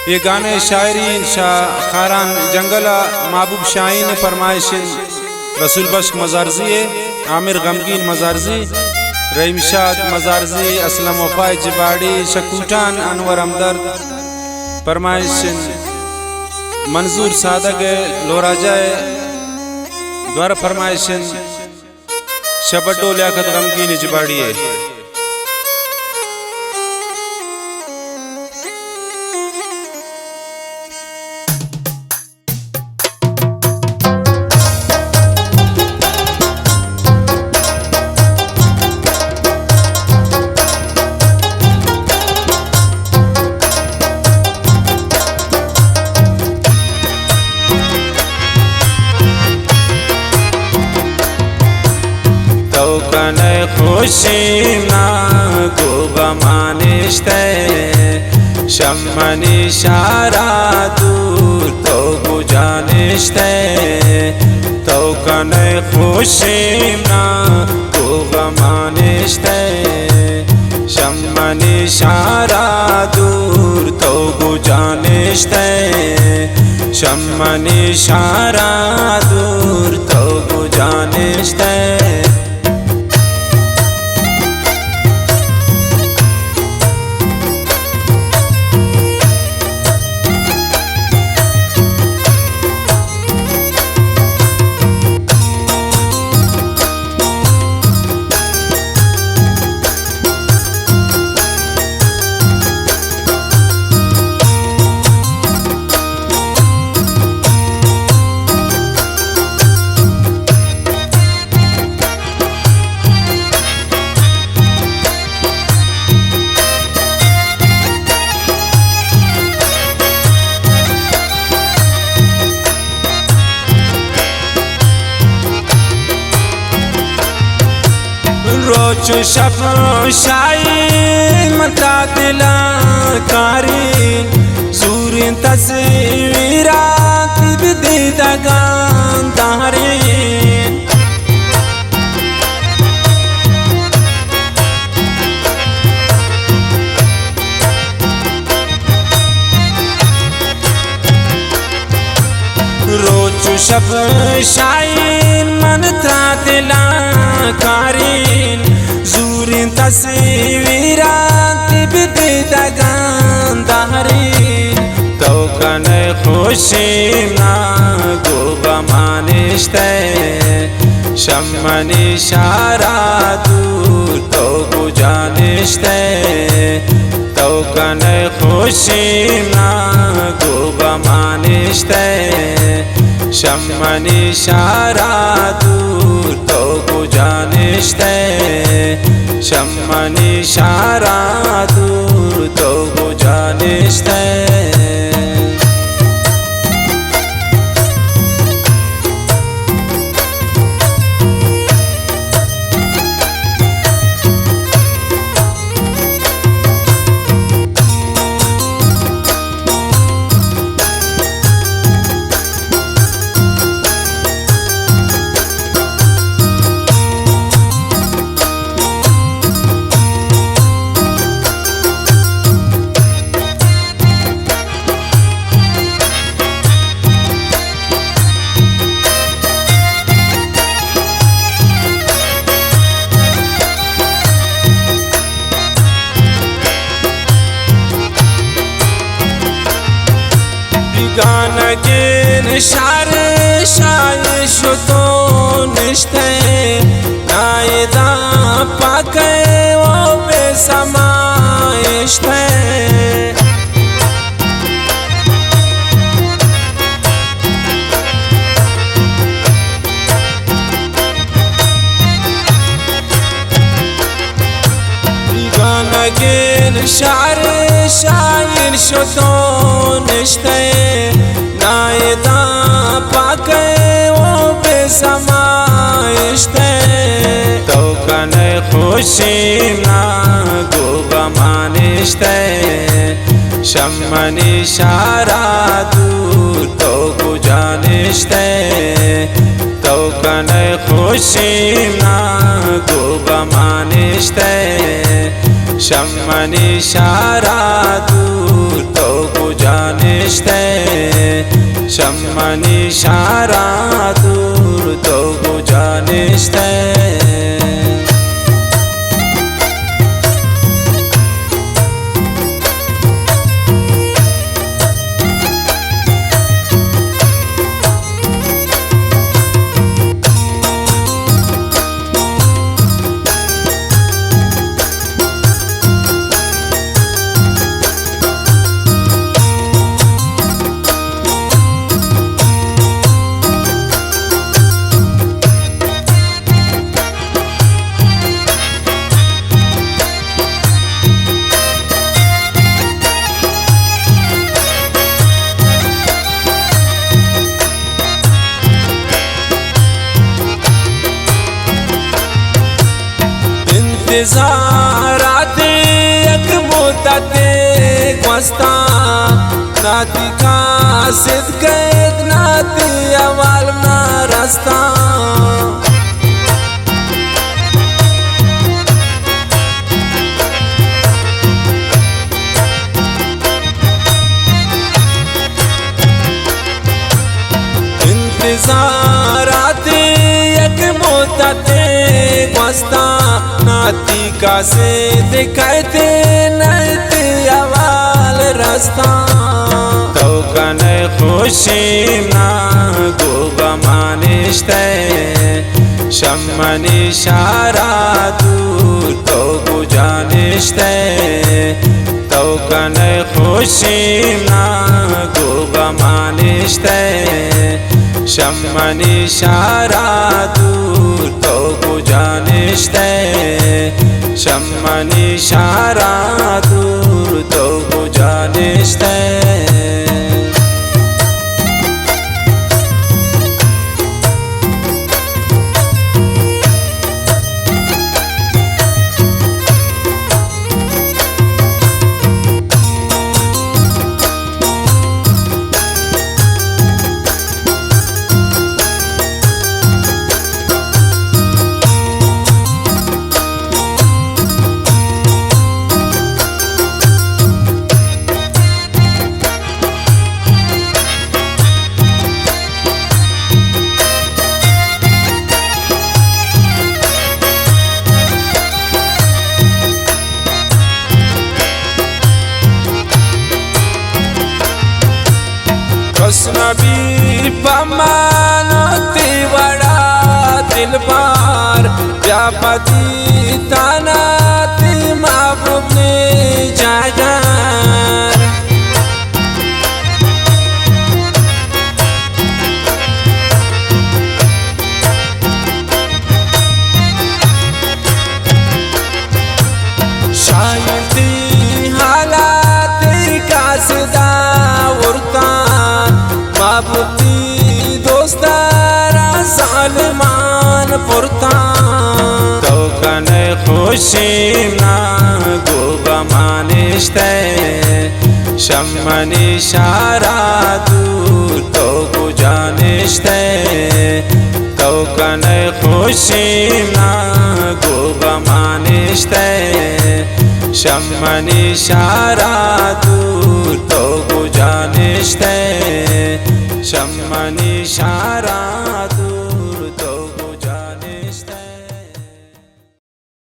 ये गाने शायरी खारान जंगला महबूब शाहीन फरमाइशिन रसूल बख्श मजारजी आमिर गमगीन मजारजी रहीमशाद मजारजी असलम वफाई जिबाड़ी शकूटान अनवर हमदर्द फरमाइशिन मंजूर सादग लोराजाए द्वारा फरमाइशिन शबटो लियाकत गमगीन जिबाड़ी खुशी ना गो गमानिश्ते शम्मनी शारा दूर तो गुजानिश्ते तो कने खुशी ना गो गमानिश्ते शम्मनी शारा दूर तो गुजानिश्ते शम्मनी शारा दूर तो गुजानिश्ते रोच शब शाहीन मता दिला कारी सूरिन तस्वीरात बिदीदगान दारीन रोच शब शाहीन मनता दिला कारीन जूरिन तस्वीरात बिदीदगान दारीन तो कने खुशी ना गो गमानिश्ते शम्मनी शारा दूर तो गुजानिश्ते तो कने खुशी ना गो गमानिश्ते शम्मनी शारा दूर तो गुजानिश्ते शम्मनी शारा दूर तो गुजानिश्ते गानगिन शार शाय शुतो निश्ते नायदा पाके वो बेसमाइश्ते गानगिन शार शायर शुतो निश्ते नायदा पाके वो बेसमाइश्ते तो कने खुशी ना गो गमानिश्ते शम्मनी शारा दूर तो गुजानिश्ते तो कने खुशी ना गो गमानिश्ते शम्मनी शारा दूर तो गुजानिश्ते जानश्ते शम्मनी शारा दूर तो गो जानश्ते इंतज़ाराते एक मुद्दते ग्वस्ता नाती का सिद्क़ैद नाती अवाल ना रास्ता इंतज़ाराते एक मुद्दते ग्वस्ता नाती का से दिखाते नैते अवाल रास्ता तो कने खुशी ना गो गमानिश्ते शम्मनी शारा दूर तो गो जानश्ते तो कने खुशी ना गो गमानिश्ते शम्मनी शारा दूर तो गो जानश्ते शम्मनी शारा दूर तो गो जानश्ते नबी पमानती बड़ा दिल पार व्यापति तानाती महबूब ने जागार शायदी हालात का सदा उड़ता महबूबी दोस्तारा सालमान पुरता तो कने खुशी ना गो गमानिश्ते शम्मनी शारा दूर तो गो जानश्ते तो कने खुशी ना गो गमानिश्ते शम्मनी शारा दूर तो गो जानश्ते शम्मनी शारा